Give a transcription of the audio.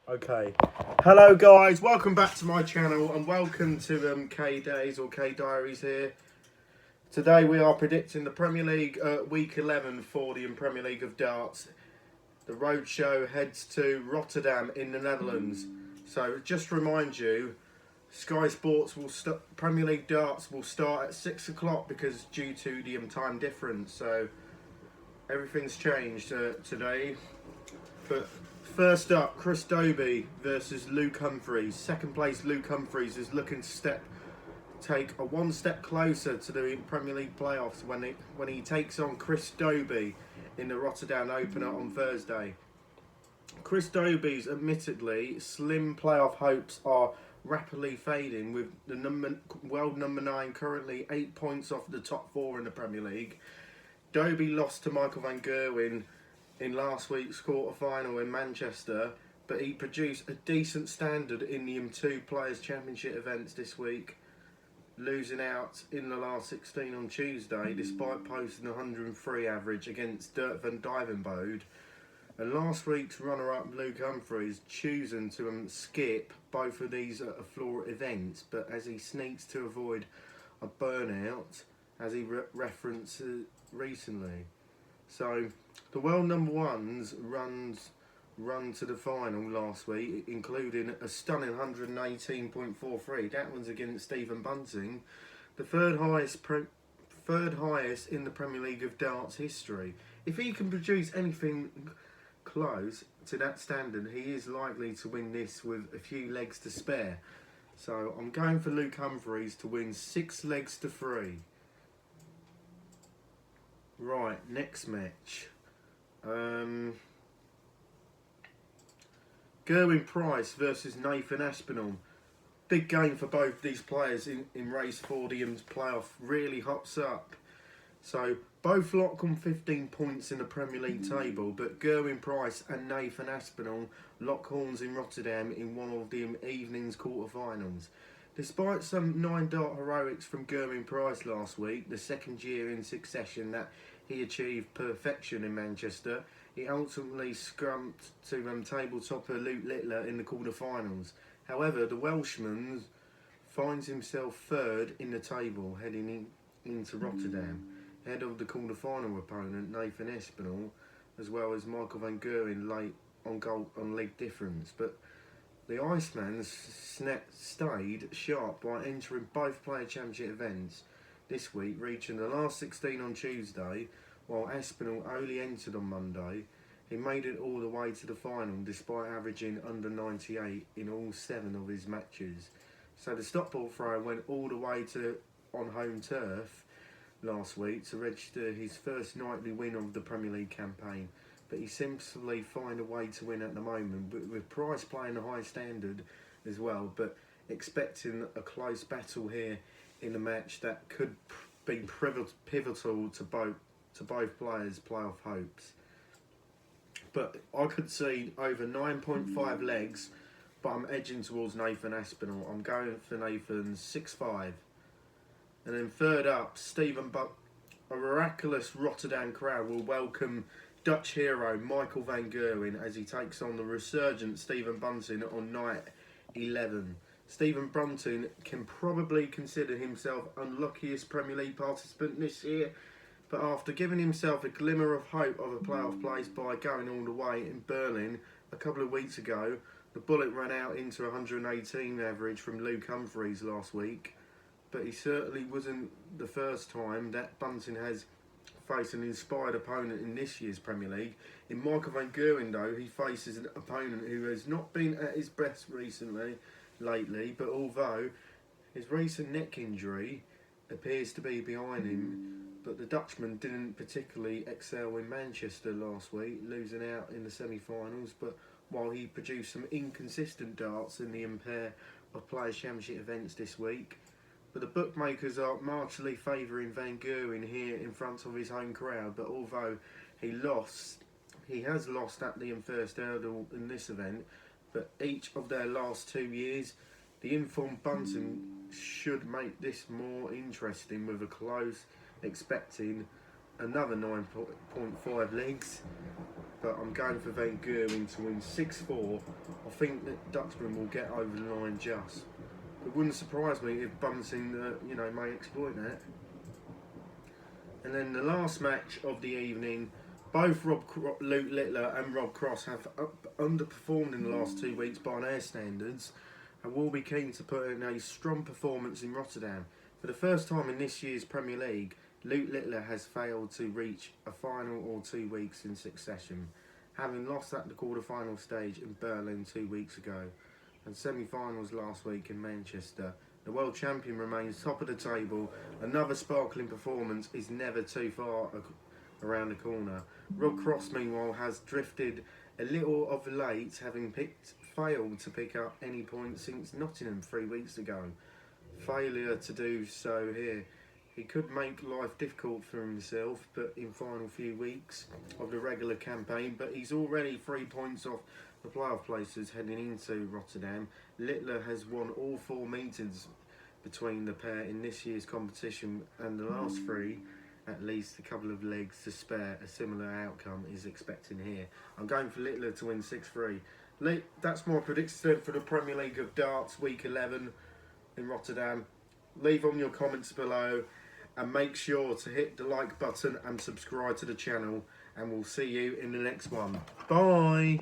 Okay. Hello guys, welcome back to my channel and welcome to K Days or K Diaries here. Today we are predicting the Premier League week 11 for the Premier League of Darts. The roadshow heads to Rotterdam in the Netherlands. So just to remind you, Sky Sports will Premier League Darts will start at 6 o'clock because due to the time difference. So everything's changed today. But first up, Chris Dobey versus Luke Humphries. Second place Luke Humphries is looking to take a one step closer to the Premier League playoffs when he takes on Chris Dobey in the Rotterdam opener on Thursday. Chris Dobey's admittedly slim playoff hopes are rapidly fading, with the world number 9 currently 8 points off the top 4 in the Premier League. Dobey lost to Michael van Gerwen in last week's quarter-final in Manchester, but he produced a decent standard in the M2 Players' Championship events this week, losing out in the last 16 on Tuesday despite posting a 103 average against Dirk van Dijvenbode. And last week's runner-up Luke Humphries choosing to skip both of these floor events, but as he sneaks to avoid a burnout, as he referenced recently. So the world number ones run to the final last week, including a stunning 118.43. That one's against Stephen Bunting, the third highest in the Premier League of Darts history. If he can produce anything close to that standard, he is likely to win this with a few legs to spare. So I'm going for Luke Humphries to win 6 legs to 3. Right, next match. Gerwyn Price versus Nathan Aspinall. Big game for both these players in race 40's playoff. Really hops up. So both lock on 15 points in the Premier League table, but Gerwyn Price and Nathan Aspinall lock horns in Rotterdam in one of the evening's quarterfinals. Despite some 9-dart heroics from Gerwyn Price last week, the second year in succession that he achieved perfection in Manchester, he ultimately scrumped to table topper Luke Littler in the quarterfinals. However, the Welshman finds himself third in the table heading into Rotterdam, ahead of the quarterfinal opponent Nathan Aspinall, as well as Michael van Gerwen late on leg difference. But the Iceman stayed sharp by entering both Player Championship events this week, reaching the last 16 on Tuesday, while Aspinall only entered on Monday. He made it all the way to the final despite averaging under 98 in all 7 of his matches. So the stop-ball throw went all the way on home turf last week to register his first nightly win of the Premier League campaign. But he seems to find a way to win at the moment, but with Price playing a high standard as well, but expecting a close battle here in the match that could be pivotal to both players' playoff hopes. But I could see over 9.5 legs, but I'm edging towards Nathan Aspinall. I'm going for Nathan's 6-5. And then third up, a miraculous Rotterdam crowd will welcome Dutch hero Michael van Gerwen as he takes on the resurgent Stephen Bunting on night 11. Stephen Bunting can probably consider himself unluckiest Premier League participant this year, but after giving himself a glimmer of hope of a playoff place by going all the way in Berlin a couple of weeks ago, the bullet ran out into 118 average from Luke Humphries last week. But he certainly wasn't the first time that Bunting has faced an inspired opponent in this year's Premier League. In Michael van Gerwen, though, he faces an opponent who has not been at his best lately, but although his recent neck injury appears to be behind him, but the Dutchman didn't particularly excel in Manchester last week, losing out in the semi-finals, but while he produced some inconsistent darts in the pair of Players' Championship events this week. But the bookmakers are marginally favouring Van Gerwen here in front of his home crowd. But although he has lost at the first hurdle in this event, but each of their last 2 years, the informed Bunting should make this more interesting with a close, expecting another 9.5 legs. but I'm going for Van Geuring to win 6-4. I think that Duxbury will get over the line just. It wouldn't surprise me if Bunting, may exploit that. And then the last match of the evening, both Luke Littler and Rob Cross have underperformed in the last 2 weeks by their standards, and will be keen to put in a strong performance in Rotterdam. For the first time in this year's Premier League, Luke Littler has failed to reach a final or 2 weeks in succession, having lost at the quarter-final stage in Berlin 2 weeks ago, and semi-finals last week in Manchester. The world champion remains top of the table. Another sparkling performance is never too far around the corner. Rob Cross, meanwhile, has drifted a little of late, having failed to pick up any points since Nottingham 3 weeks ago. Failure to do so here. He could make life difficult for himself, but in final few weeks of the regular campaign, but he's already 3 points off the playoff places heading into Rotterdam. Littler has won all 4 meetings between the pair in this year's competition, and the last 3, at least a couple of legs to spare. A similar outcome is expecting here. I'm going for Littler to win 6-3. That's my prediction for the Premier League of Darts Week 11 in Rotterdam. Leave on your comments below, and make sure to hit the like button and subscribe to the channel, and we'll see you in the next one. Bye!